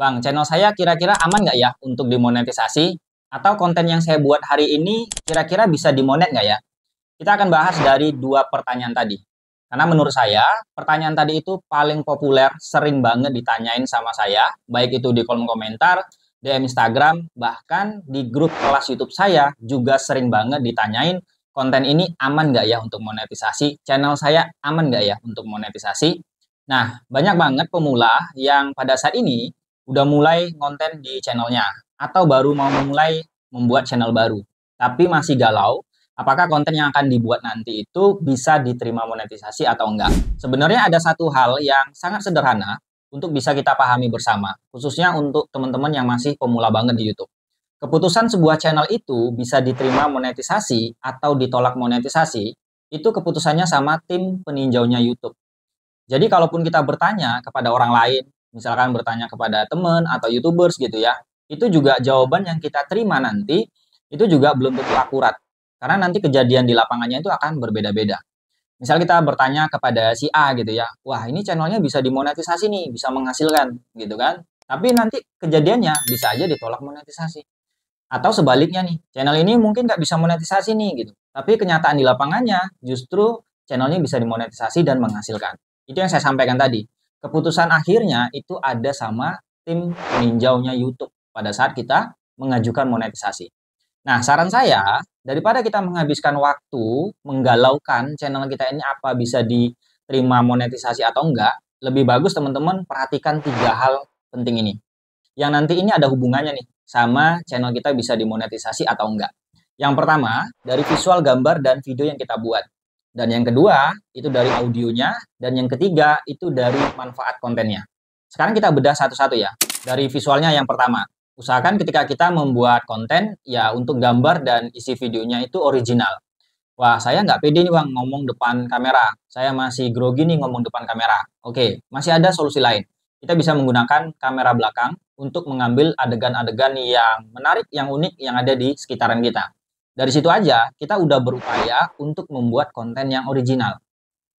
Bang, channel saya kira-kira aman nggak ya untuk dimonetisasi? Atau konten yang saya buat hari ini kira-kira bisa dimonet nggak ya? Kita akan bahas dari dua pertanyaan tadi. Karena menurut saya, pertanyaan tadi itu paling populer, sering banget ditanyain sama saya, baik itu di kolom komentar, DM Instagram, bahkan di grup kelas YouTube saya juga sering banget ditanyain, konten ini aman nggak ya untuk monetisasi? Channel saya aman nggak ya untuk monetisasi? Nah, banyak banget pemula yang pada saat ini udah mulai konten di channelnya, atau baru mau memulai membuat channel baru, tapi masih galau apakah konten yang akan dibuat nanti itu bisa diterima monetisasi atau enggak. Sebenarnya ada satu hal yang sangat sederhana untuk bisa kita pahami bersama, khususnya untuk teman-teman yang masih pemula banget di YouTube. Keputusan sebuah channel itu bisa diterima monetisasi atau ditolak monetisasi, itu keputusannya sama tim peninjaunya YouTube. Jadi kalaupun kita bertanya kepada orang lain, misalkan bertanya kepada teman atau YouTubers gitu ya, itu juga jawaban yang kita terima nanti, itu juga belum tentu akurat. Karena nanti kejadian di lapangannya itu akan berbeda-beda. Misal kita bertanya kepada si A gitu ya, wah ini channelnya bisa dimonetisasi nih, bisa menghasilkan gitu kan. Tapi nanti kejadiannya bisa aja ditolak monetisasi. Atau sebaliknya nih, channel ini mungkin nggak bisa monetisasi nih gitu. Tapi kenyataan di lapangannya justru channelnya bisa dimonetisasi dan menghasilkan. Itu yang saya sampaikan tadi. Keputusan akhirnya itu ada sama tim peninjaunya YouTube pada saat kita mengajukan monetisasi. Nah, saran saya, daripada kita menghabiskan waktu menggalaukan channel kita ini apa bisa diterima monetisasi atau enggak, lebih bagus teman-teman perhatikan 3 hal penting ini. Yang nanti ini ada hubungannya nih sama channel kita bisa dimonetisasi atau enggak. Yang pertama, dari visual gambar dan video yang kita buat. Dan yang kedua, itu dari audionya. Dan yang ketiga, itu dari manfaat kontennya. Sekarang kita bedah satu-satu ya. Dari visualnya yang pertama. Usahakan ketika kita membuat konten, ya untuk gambar dan isi videonya itu original. Wah, saya nggak pede nih bang ngomong depan kamera. Saya masih grogi nih ngomong depan kamera. Oke, masih ada solusi lain. Kita bisa menggunakan kamera belakang untuk mengambil adegan-adegan yang menarik, yang unik, yang ada di sekitaran kita. Dari situ aja, kita udah berupaya untuk membuat konten yang original.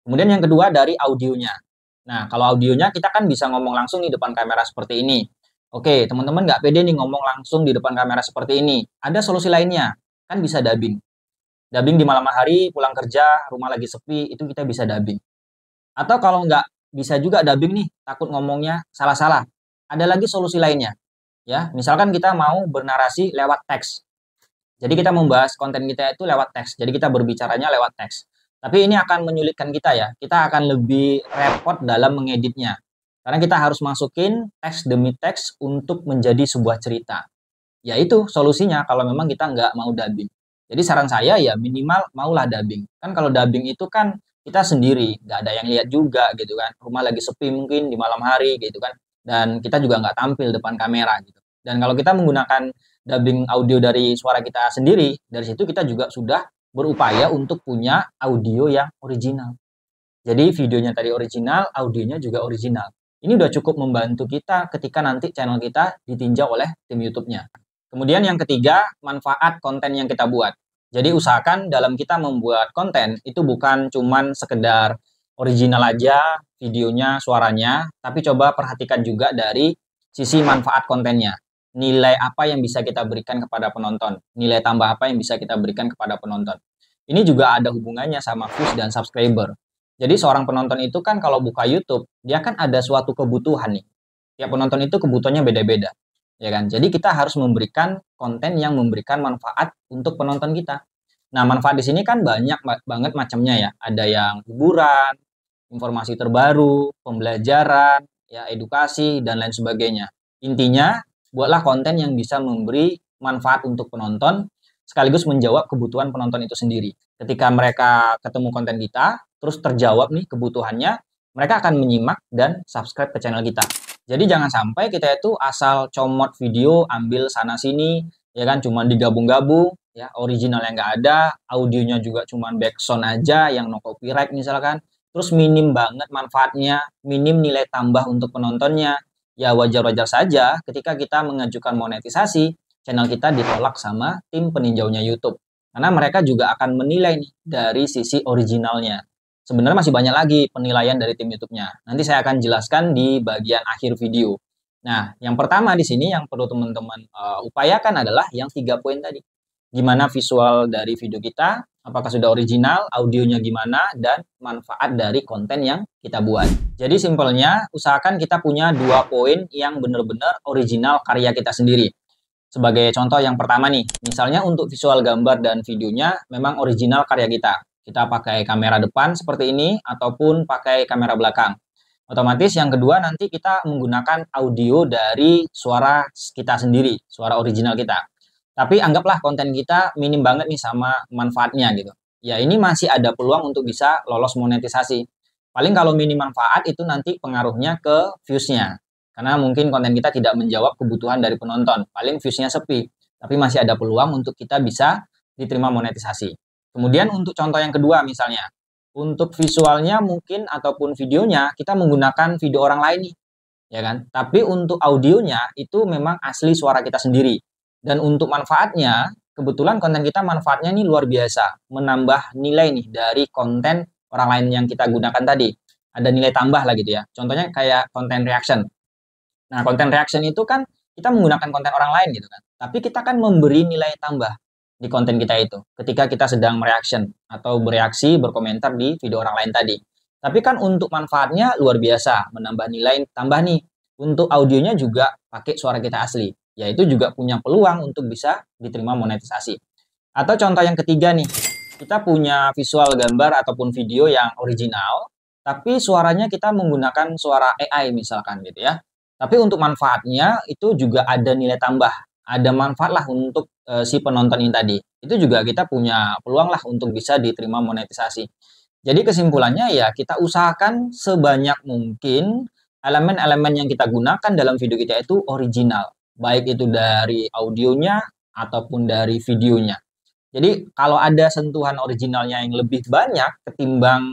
Kemudian yang kedua dari audionya. Nah, kalau audionya kita kan bisa ngomong langsung di depan kamera seperti ini. Oke, teman-teman nggak pede nih ngomong langsung di depan kamera seperti ini. Ada solusi lainnya, kan bisa dubbing. Dubbing di malam hari, pulang kerja, rumah lagi sepi, itu kita bisa dubbing. Atau kalau nggak bisa juga dubbing nih, takut ngomongnya salah-salah. Ada lagi solusi lainnya. Ya, misalkan kita mau bernarasi lewat teks. Jadi kita membahas konten kita itu lewat teks. Jadi kita berbicaranya lewat teks. Tapi ini akan menyulitkan kita ya. Kita akan lebih repot dalam mengeditnya. Karena kita harus masukin teks demi teks untuk menjadi sebuah cerita. Ya itu solusinya kalau memang kita nggak mau dubbing. Jadi saran saya ya minimal maulah dubbing. Kan kalau dubbing itu kan kita sendiri, nggak ada yang lihat juga gitu kan. Rumah lagi sepi mungkin di malam hari gitu kan. Dan kita juga nggak tampil depan kamera gitu. Dan kalau kita menggunakan dubbing audio dari suara kita sendiri, dari situ kita juga sudah berupaya untuk punya audio yang original. Jadi videonya tadi original, audionya juga original. Ini udah cukup membantu kita ketika nanti channel kita ditinjau oleh tim YouTube-nya. Kemudian yang ketiga, manfaat konten yang kita buat. Jadi usahakan dalam kita membuat konten itu bukan cuman sekedar original aja, videonya, suaranya, tapi coba perhatikan juga dari sisi manfaat kontennya. Nilai apa yang bisa kita berikan kepada penonton, nilai tambah apa yang bisa kita berikan kepada penonton. Ini juga ada hubungannya sama views dan subscriber. Jadi seorang penonton itu kan kalau buka YouTube, dia kan ada suatu kebutuhan nih. Tiap penonton itu kebutuhannya beda-beda, ya kan? Jadi kita harus memberikan konten yang memberikan manfaat untuk penonton kita. Nah, manfaat di sini kan banyak banget macamnya ya. Ada yang hiburan, informasi terbaru, pembelajaran, ya edukasi dan lain sebagainya. Intinya, buatlah konten yang bisa memberi manfaat untuk penonton sekaligus menjawab kebutuhan penonton itu sendiri. Ketika mereka ketemu konten kita, terus terjawab nih kebutuhannya, mereka akan menyimak dan subscribe ke channel kita. Jadi jangan sampai kita itu asal comot video, ambil sana-sini, ya kan, cuma digabung-gabung, ya originalnya nggak ada, audionya juga cuma backsound aja yang no copyright misalkan, terus minim banget manfaatnya, minim nilai tambah untuk penontonnya. Ya wajar-wajar saja ketika kita mengajukan monetisasi, channel kita ditolak sama tim peninjaunya YouTube. Karena mereka juga akan menilai nih dari sisi originalnya. Sebenarnya masih banyak lagi penilaian dari tim YouTube-nya. Nanti saya akan jelaskan di bagian akhir video. Nah, yang pertama di sini yang perlu teman-teman upayakan adalah yang 3 poin tadi. Gimana visual dari video kita, apakah sudah original, audionya gimana, dan manfaat dari konten yang kita buat. Jadi simpelnya, usahakan kita punya 2 poin yang benar-benar original karya kita sendiri. Sebagai contoh yang pertama nih, misalnya untuk visual gambar dan videonya memang original karya kita. Kita pakai kamera depan seperti ini, ataupun pakai kamera belakang. Otomatis yang kedua nanti kita menggunakan audio dari suara kita sendiri, suara original kita. Tapi anggaplah konten kita minim banget nih sama manfaatnya gitu. Ya ini masih ada peluang untuk bisa lolos monetisasi. Paling kalau minim manfaat itu nanti pengaruhnya ke views-nya. Karena mungkin konten kita tidak menjawab kebutuhan dari penonton. Paling views-nya sepi. Tapi masih ada peluang untuk kita bisa diterima monetisasi. Kemudian untuk contoh yang kedua misalnya. Untuk visualnya mungkin ataupun videonya kita menggunakan video orang lain nih, ya kan? Tapi untuk audionya itu memang asli suara kita sendiri. Dan untuk manfaatnya, kebetulan konten kita manfaatnya nih luar biasa, menambah nilai nih dari konten orang lain yang kita gunakan tadi. Ada nilai tambah lah gitu ya. Contohnya kayak konten reaction. Nah, konten reaction itu kan kita menggunakan konten orang lain gitu kan. Tapi kita kan memberi nilai tambah di konten kita itu ketika kita sedang mereaction atau bereaksi, berkomentar di video orang lain tadi. Tapi kan untuk manfaatnya luar biasa, menambah nilai tambah nih. Untuk audionya juga pakai suara kita asli. Ya itu juga punya peluang untuk bisa diterima monetisasi. Atau contoh yang ketiga nih, kita punya visual gambar ataupun video yang original, tapi suaranya kita menggunakan suara AI misalkan gitu ya. Tapi untuk manfaatnya itu juga ada nilai tambah, ada manfaat lah untuk si penonton ini tadi. Itu juga kita punya peluang lah untuk bisa diterima monetisasi. Jadi kesimpulannya ya kita usahakan sebanyak mungkin elemen-elemen yang kita gunakan dalam video kita itu original, baik itu dari audionya ataupun dari videonya. Jadi kalau ada sentuhan originalnya yang lebih banyak ketimbang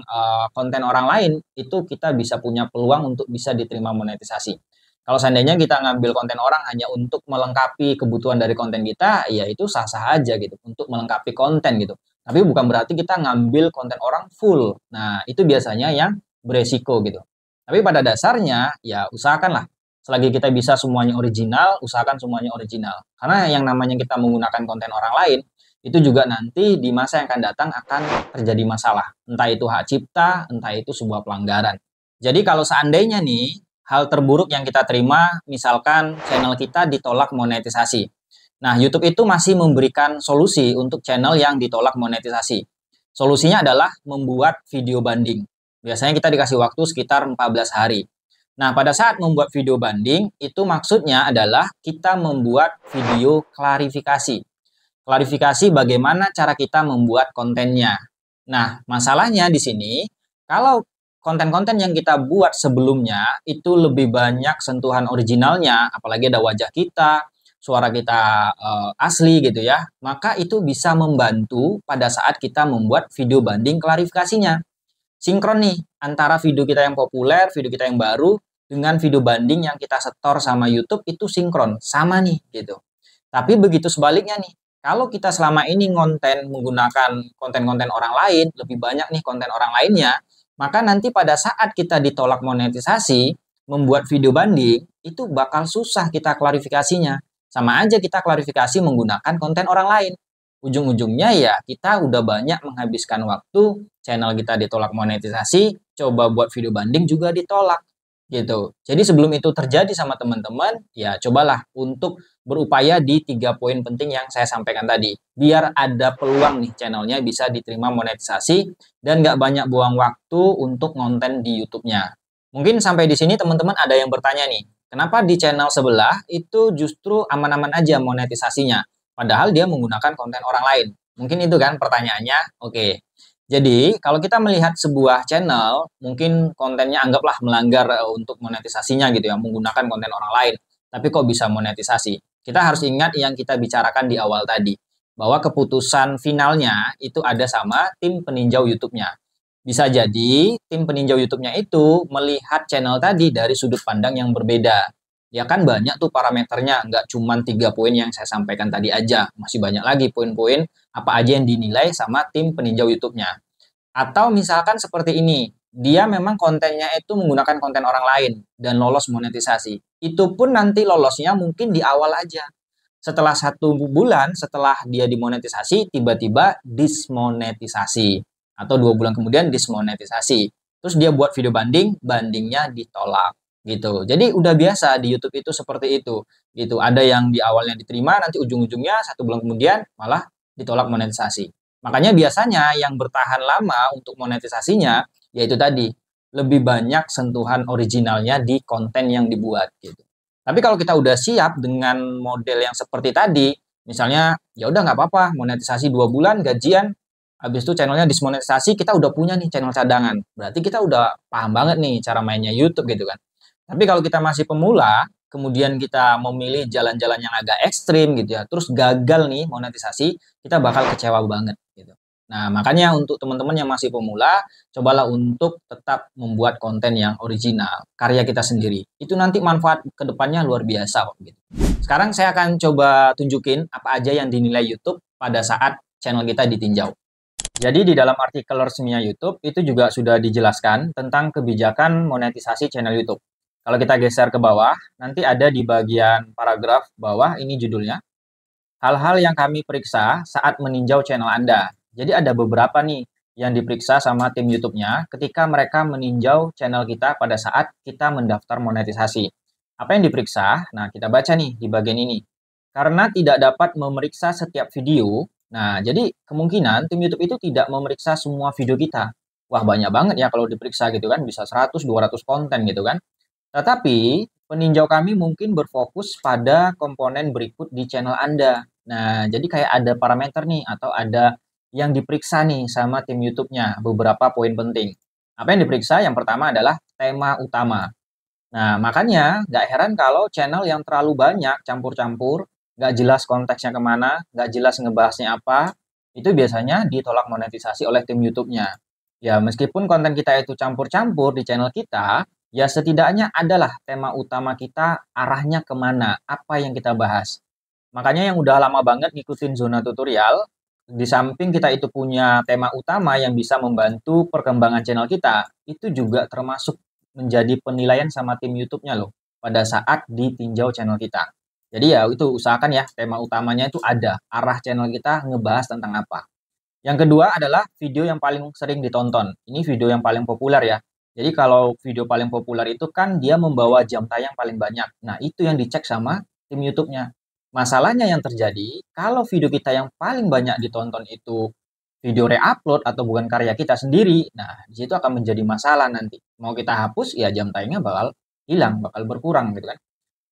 konten orang lain, itu kita bisa punya peluang untuk bisa diterima monetisasi. Kalau seandainya kita ngambil konten orang hanya untuk melengkapi kebutuhan dari konten kita, ya itu sah-sah aja gitu, untuk melengkapi konten gitu. Tapi bukan berarti kita ngambil konten orang full. Nah, itu biasanya yang beresiko gitu. Tapi pada dasarnya, ya usahakanlah. Selagi kita bisa semuanya original, usahakan semuanya original. Karena yang namanya kita menggunakan konten orang lain, itu juga nanti di masa yang akan datang akan terjadi masalah. Entah itu hak cipta, entah itu sebuah pelanggaran. Jadi kalau seandainya nih, hal terburuk yang kita terima, misalkan channel kita ditolak monetisasi. Nah, YouTube itu masih memberikan solusi untuk channel yang ditolak monetisasi. Solusinya adalah membuat video banding. Biasanya kita dikasih waktu sekitar 14 hari. Nah, pada saat membuat video banding, itu maksudnya adalah kita membuat video klarifikasi. Klarifikasi bagaimana cara kita membuat kontennya. Nah, masalahnya di sini, kalau konten-konten yang kita buat sebelumnya itu lebih banyak sentuhan originalnya, apalagi ada wajah kita, suara kita asli gitu ya, maka itu bisa membantu pada saat kita membuat video banding klarifikasinya. Sinkron nih antara video kita yang populer, video kita yang baru, dengan video banding yang kita setor sama YouTube itu sinkron, sama nih gitu. Tapi begitu sebaliknya nih, kalau kita selama ini menggunakan konten-konten orang lain, lebih banyak nih konten orang lainnya, maka nanti pada saat kita ditolak monetisasi, membuat video banding, itu bakal susah kita klarifikasinya. Sama aja kita klarifikasi menggunakan konten orang lain. Ujung-ujungnya ya kita udah banyak menghabiskan waktu, channel kita ditolak monetisasi, coba buat video banding juga ditolak. Gitu. Jadi sebelum itu terjadi sama teman-teman, ya cobalah untuk berupaya di 3 poin penting yang saya sampaikan tadi. Biar ada peluang nih channelnya bisa diterima monetisasi dan nggak banyak buang waktu untuk konten di YouTube-nya. Mungkin sampai di sini teman-teman ada yang bertanya nih, kenapa di channel sebelah itu justru aman-aman aja monetisasinya, padahal dia menggunakan konten orang lain. Mungkin itu kan pertanyaannya. Oke. Jadi, kalau kita melihat sebuah channel, mungkin kontennya anggaplah melanggar untuk monetisasinya gitu ya, menggunakan konten orang lain. Tapi kok bisa monetisasi? Kita harus ingat yang kita bicarakan di awal tadi, bahwa keputusan finalnya itu ada sama tim peninjau YouTube-nya. Bisa jadi tim peninjau YouTube-nya itu melihat channel tadi dari sudut pandang yang berbeda. Ya kan banyak tuh parameternya, nggak cuma 3 poin yang saya sampaikan tadi aja. Masih banyak lagi poin-poin apa aja yang dinilai sama tim peninjau YouTube-nya. Atau misalkan seperti ini, dia memang kontennya itu menggunakan konten orang lain dan lolos monetisasi. Itu pun nanti lolosnya mungkin di awal aja. Setelah 1 bulan setelah dia dimonetisasi, tiba-tiba dismonetisasi. Atau 2 bulan kemudian dismonetisasi. Terus dia buat video banding, bandingnya ditolak. Gitu. Jadi udah biasa di YouTube itu seperti itu. Gitu. Ada yang di awalnya diterima, nanti ujung-ujungnya 1 bulan kemudian malah ditolak monetisasi. Makanya biasanya yang bertahan lama untuk monetisasinya, yaitu tadi, lebih banyak sentuhan originalnya di konten yang dibuat gitu. Tapi kalau kita udah siap dengan model yang seperti tadi, misalnya ya udah nggak apa-apa, monetisasi 2 bulan, gajian, habis itu channelnya dismonetisasi, kita udah punya nih channel cadangan. Berarti kita udah paham banget nih cara mainnya YouTube gitu kan. Tapi kalau kita masih pemula, kemudian kita memilih jalan-jalan yang agak ekstrim gitu ya, terus gagal nih monetisasi, kita bakal kecewa banget gitu. Nah, makanya untuk teman-teman yang masih pemula, cobalah untuk tetap membuat konten yang original, karya kita sendiri. Itu nanti manfaat ke depannya luar biasa kok gitu. Sekarang saya akan coba tunjukin apa aja yang dinilai YouTube pada saat channel kita ditinjau. Jadi di dalam artikel resminya YouTube itu juga sudah dijelaskan tentang kebijakan monetisasi channel YouTube. Kalau kita geser ke bawah, nanti ada di bagian paragraf bawah ini judulnya. Hal-hal yang kami periksa saat meninjau channel Anda. Jadi ada beberapa nih yang diperiksa sama tim YouTube-nya ketika mereka meninjau channel kita pada saat kita mendaftar monetisasi. Apa yang diperiksa? Nah, kita baca nih di bagian ini. Karena tidak dapat memeriksa setiap video, nah jadi kemungkinan tim YouTube itu tidak memeriksa semua video kita. Wah, banyak banget ya kalau diperiksa gitu kan, bisa 100-200 konten gitu kan. Tetapi peninjau kami mungkin berfokus pada komponen berikut di channel Anda. Nah, jadi kayak ada parameter nih atau ada yang diperiksa nih sama tim YouTube-nya, beberapa poin penting. Apa yang diperiksa? Yang pertama adalah tema utama. Nah, makanya nggak heran kalau channel yang terlalu banyak campur-campur, nggak jelas konteksnya kemana, nggak jelas ngebahasnya apa, itu biasanya ditolak monetisasi oleh tim YouTube-nya. Ya, meskipun konten kita itu campur-campur di channel kita, ya setidaknya adalah tema utama kita arahnya kemana, apa yang kita bahas. Makanya yang udah lama banget ngikutin zona tutorial, di samping kita itu punya tema utama yang bisa membantu perkembangan channel kita, itu juga termasuk menjadi penilaian sama tim YouTube-nya loh, pada saat ditinjau channel kita. Jadi ya itu usahakan ya, tema utamanya itu ada, arah channel kita ngebahas tentang apa. Yang kedua adalah video yang paling sering ditonton. Ini video yang paling populer ya. Jadi kalau video paling populer itu kan dia membawa jam tayang paling banyak. Nah, itu yang dicek sama tim YouTube-nya. Masalahnya yang terjadi, kalau video kita yang paling banyak ditonton itu video re-upload atau bukan karya kita sendiri, nah di situ akan menjadi masalah nanti. Mau kita hapus, ya jam tayangnya bakal hilang, bakal berkurang gitu kan.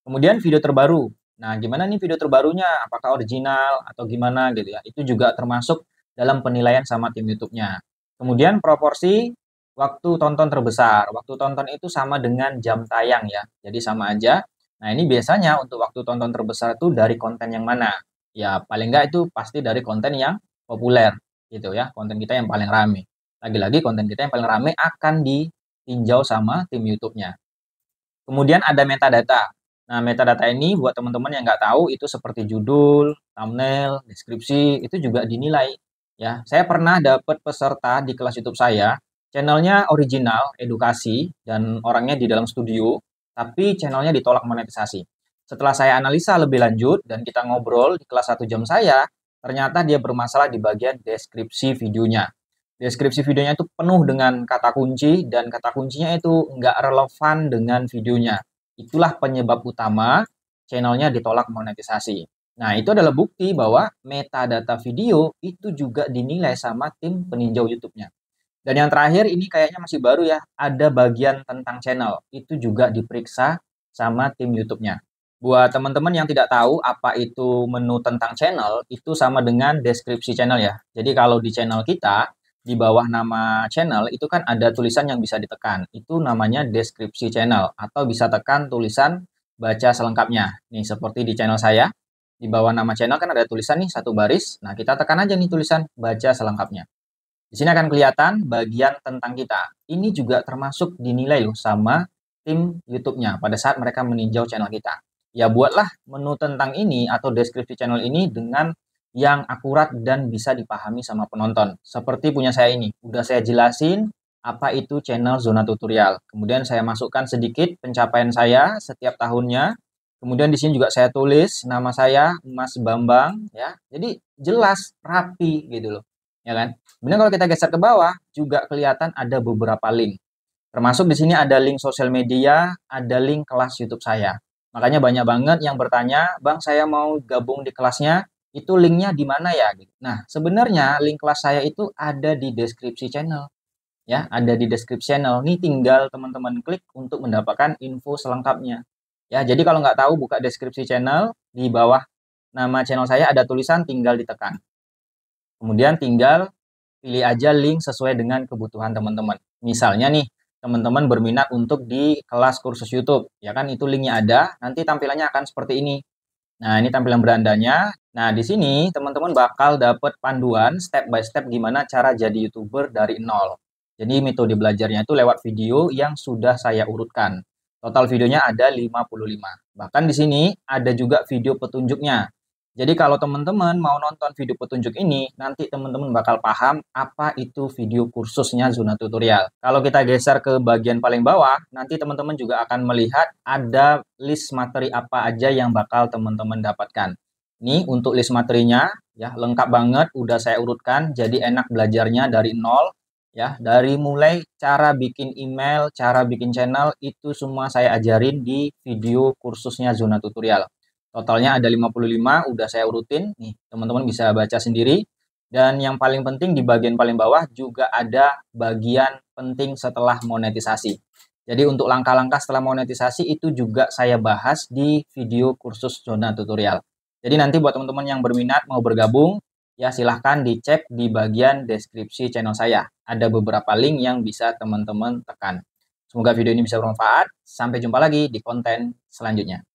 Kemudian video terbaru. Nah, gimana nih video terbarunya? Apakah original atau gimana gitu ya? Itu juga termasuk dalam penilaian sama tim YouTube-nya. Kemudian proporsi waktu tonton terbesar. Waktu tonton itu sama dengan jam tayang ya. Jadi sama aja. Nah, ini biasanya untuk waktu tonton terbesar itu dari konten yang mana? Ya, paling nggak itu pasti dari konten yang populer gitu ya. Konten kita yang paling rame. Lagi-lagi konten kita yang paling rame akan ditinjau sama tim YouTube-nya. Kemudian ada metadata. Nah, metadata ini buat teman-teman yang nggak tahu itu seperti judul, thumbnail, deskripsi, itu juga dinilai. Ya, saya pernah dapat peserta di kelas YouTube saya, channelnya original, edukasi, dan orangnya di dalam studio, tapi channelnya ditolak monetisasi. Setelah saya analisa lebih lanjut dan kita ngobrol di kelas 1 jam saya, ternyata dia bermasalah di bagian deskripsi videonya. Deskripsi videonya itu penuh dengan kata kunci dan kata kuncinya itu nggak relevan dengan videonya. Itulah penyebab utama channelnya ditolak monetisasi. Nah, itu adalah bukti bahwa metadata video itu juga dinilai sama tim peninjau YouTube-nya. Dan yang terakhir ini kayaknya masih baru ya, ada bagian tentang channel. Itu juga diperiksa sama tim YouTube-nya. Buat teman-teman yang tidak tahu apa itu menu tentang channel, itu sama dengan deskripsi channel ya. Jadi kalau di channel kita, di bawah nama channel itu kan ada tulisan yang bisa ditekan. Itu namanya deskripsi channel atau bisa tekan tulisan baca selengkapnya. Nih seperti di channel saya, di bawah nama channel kan ada tulisan nih 1 baris. Nah, kita tekan aja nih tulisan baca selengkapnya. Di sini akan kelihatan bagian tentang kita. Ini juga termasuk dinilai loh sama tim YouTube-nya pada saat mereka meninjau channel kita. Ya buatlah menu tentang ini atau deskripsi channel ini dengan yang akurat dan bisa dipahami sama penonton. Seperti punya saya ini, udah saya jelasin apa itu channel Zona Tutorial. Kemudian saya masukkan sedikit pencapaian saya setiap tahunnya. Kemudian di sini juga saya tulis nama saya Mas Bambang ya. Jadi jelas, rapi gitu loh. Ya kan? Kemudian kalau kita geser ke bawah juga kelihatan ada beberapa link. Termasuk di sini ada link sosial media, ada link kelas YouTube saya. Makanya banyak banget yang bertanya, "Bang, saya mau gabung di kelasnya, itu linknya di mana ya?" Gitu. Nah, sebenarnya link kelas saya itu ada di deskripsi channel. Ya, ada di deskripsi channel. Ini tinggal teman-teman klik untuk mendapatkan info selengkapnya. Ya, jadi kalau nggak tahu buka deskripsi channel, di bawah nama channel saya ada tulisan tinggal ditekan. Kemudian tinggal pilih aja link sesuai dengan kebutuhan teman-teman. Misalnya nih, teman-teman berminat untuk di kelas kursus YouTube, ya kan itu linknya ada, nanti tampilannya akan seperti ini. Nah, ini tampilan berandanya. Nah, di sini teman-teman bakal dapat panduan step by step gimana cara jadi YouTuber dari nol. Jadi metode belajarnya itu lewat video yang sudah saya urutkan. Total videonya ada 55. Bahkan di sini ada juga video petunjuknya. Jadi kalau teman-teman mau nonton video petunjuk ini, nanti teman-teman bakal paham apa itu video kursusnya Zona Tutorial. Kalau kita geser ke bagian paling bawah, nanti teman-teman juga akan melihat ada list materi apa aja yang bakal teman-teman dapatkan. Ini untuk list materinya, ya lengkap banget, udah saya urutkan, jadi enak belajarnya dari nol. Ya, dari mulai cara bikin email, cara bikin channel, itu semua saya ajarin di video kursusnya Zona Tutorial. Totalnya ada 55, udah saya urutin. Nih, teman-teman bisa baca sendiri. Dan yang paling penting di bagian paling bawah juga ada bagian penting setelah monetisasi. Jadi untuk langkah-langkah setelah monetisasi itu juga saya bahas di video kursus Zona Tutorial. Jadi nanti buat teman-teman yang berminat mau bergabung, ya silahkan dicek di bagian deskripsi channel saya. Ada beberapa link yang bisa teman-teman tekan. Semoga video ini bisa bermanfaat. Sampai jumpa lagi di konten selanjutnya.